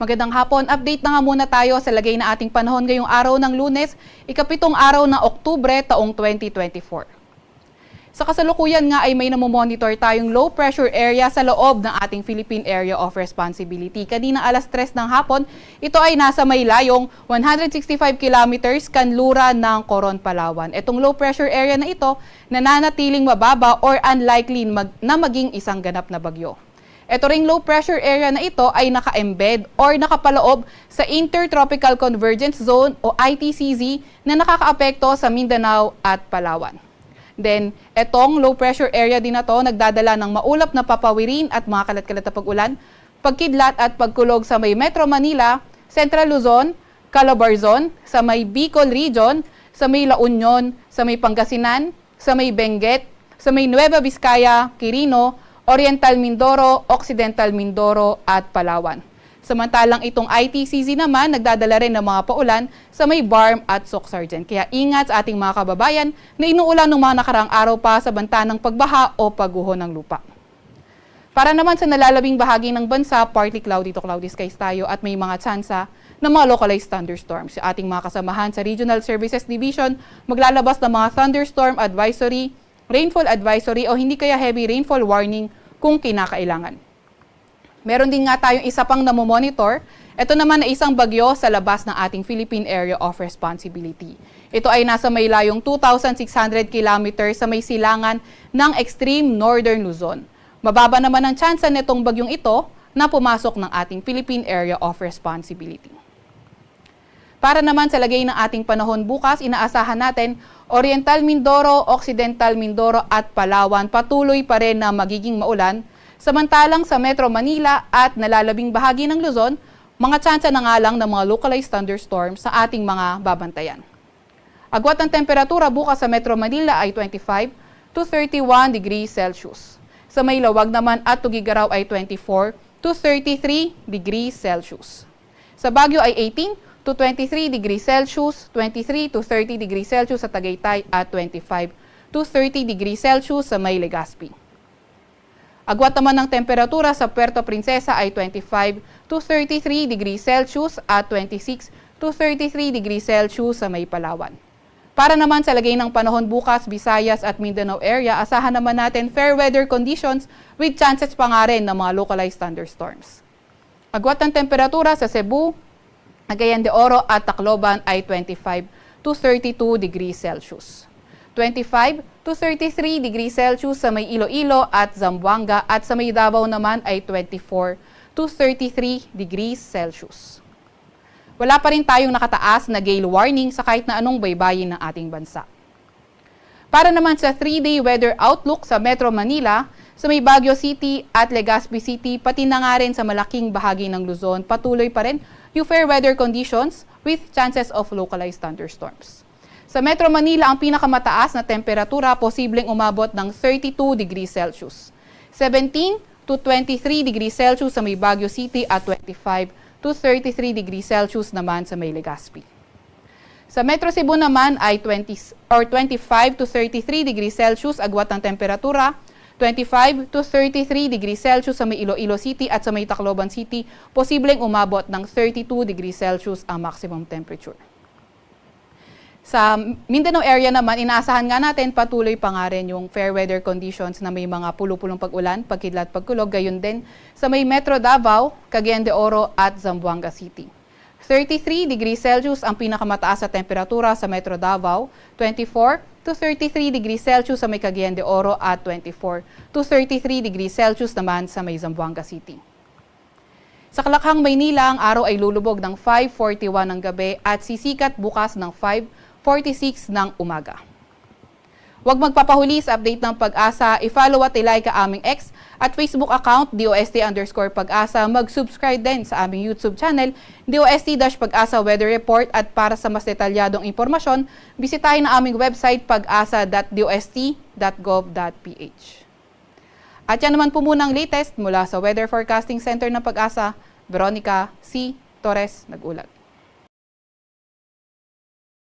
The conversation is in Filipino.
Magandang hapon. Update na nga muna tayo sa lagay na ating panahon ngayong araw ng Lunes, ikapitong araw ng Oktubre taong 2024. Sa kasalukuyan nga ay may namomonitor tayong low pressure area sa loob ng ating Philippine Area of Responsibility. Kanina alas 3 ng hapon, ito ay nasa may layong 165 kilometers kanluran ng Coron, Palawan. Itong low pressure area na ito nananatiling mababa or unlikely na maging isang ganap na bagyo. Ito ring low pressure area na ito ay naka-embed or nakapaloob sa Intertropical Convergence Zone o ITCZ na nakakaapekto sa Mindanao at Palawan. Then, etong low pressure area din na to nagdadala ng maulap na papawirin at mga kalat-kalat na pag-ulan, pagkidlat at pagkulog sa may Metro Manila, Central Luzon, Calabarzon, sa may Bicol Region, sa may La Union, sa may Pangasinan, sa may Benguet, sa may Nueva Vizcaya, Quirino, Oriental Mindoro, Occidental Mindoro at Palawan. Samantalang itong ITCZ naman nagdadala rin ng mga paulan sa may Barm at Soc-Sargent. Kaya ingat sa ating mga kababayan na inuulan ng mga nakaraang araw pa sa banta ng pagbaha o pagguho ng lupa. Para naman sa nalalabing bahagi ng bansa, partly cloudy to cloudy skies tayo at may mga tsansa ng mga localized thunderstorms. Sa ating mga kasamahan sa Regional Services Division, maglalabas ng mga thunderstorm advisory, rainfall advisory o hindi kaya heavy rainfall warning kung kinakailangan. Meron din nga tayong isa pang namomonitor. Ito naman ay isang bagyo sa labas ng ating Philippine Area of Responsibility. Ito ay nasa may layong 2,600 kilometers sa may silangan ng extreme northern Luzon. Mababa naman ang tsansa nitong bagyong ito na pumasok ng ating Philippine Area of Responsibility. Para naman sa lagay ng ating panahon bukas, inaasahan natin Oriental Mindoro, Occidental Mindoro at Palawan patuloy pa rin na magiging maulan. Samantalang sa Metro Manila at nalalabing bahagi ng Luzon, mga tsansa na nga lang ng mga localized thunderstorms sa ating mga babantayan. Agwat ng temperatura bukas sa Metro Manila ay 25 to 31 degrees Celsius. Sa Maylawag naman at Tugigaraw ay 24 to 33 degrees Celsius. Sa Baguio ay 18 to 23 degrees Celsius, 23 to 30 degrees Celsius sa Tagaytay at 25 to 30 degrees Celsius sa may Legazpi. Agwat naman ng temperatura sa Puerto Princesa ay 25 to 33 degrees Celsius at 26 to 33 degrees Celsius sa may Palawan. Para naman sa lagay ng panahon bukas, Visayas at Mindanao area, asahan naman natin fair weather conditions with chances pa nga rin ng mga localized thunderstorms. Agwat ng temperatura sa Cebu, Cagayan de Oro at Tacloban ay 25 to 32 degrees Celsius. 25 to 33 degrees Celsius sa may Iloilo at Zamboanga at sa may Davao naman ay 24 to 33 degrees Celsius. Wala pa rin tayong nakataas na gale warning sa kahit na anong baybayin ng ating bansa. Para naman sa 3-day weather outlook sa Metro Manila, sa may Baguio City at Legazpi City, pati na nga rin sa malaking bahagi ng Luzon, patuloy pa rin yung fair weather conditions with chances of localized thunderstorms. Sa Metro Manila, ang pinakamataas na temperatura posibleng umabot ng 32 degrees Celsius. 17 to 23 degrees Celsius sa may Baguio City at 25 to 33 degrees Celsius naman sa may Legazpi. Sa Metro Cebu naman ay 25 to 33 degrees Celsius agwat ng temperatura, 25 to 33 degrees Celsius sa may Iloilo City at sa may Tacloban City, posibleng umabot ng 32 degrees Celsius ang maximum temperature. Sa Mindanao area naman, inaasahan nga natin patuloy pa nga rin yung fair weather conditions na may mga pulo-pulong pag-ulan, pagkidlat, pagkulog, gayon din sa may Metro Davao, Cagayan de Oro at Zamboanga City. 33 degrees Celsius ang pinakamataas sa temperatura sa Metro Davao, 24 to 33 degrees Celsius sa may Cagayan de Oro at 24 to 33 degrees Celsius naman sa may Zamboanga City. Sa Kalakhang, Maynila, ang araw ay lulubog ng 5:41 ng gabi at sisikat bukas ng 5:46 ng umaga. Huwag magpapahuli sa update ng Pag-asa, i-follow at i-like ang aming X at Facebook account DOST_Pag-asa. Mag-subscribe din sa aming YouTube channel DOST-Pag-asa Weather Report at para sa mas detalyadong impormasyon, bisitahin ang aming website pag-asa.dost.gov.ph. At yan naman po muna ang latest mula sa Weather Forecasting Center ng Pag-asa. Veronica C. Torres, nag-ulat.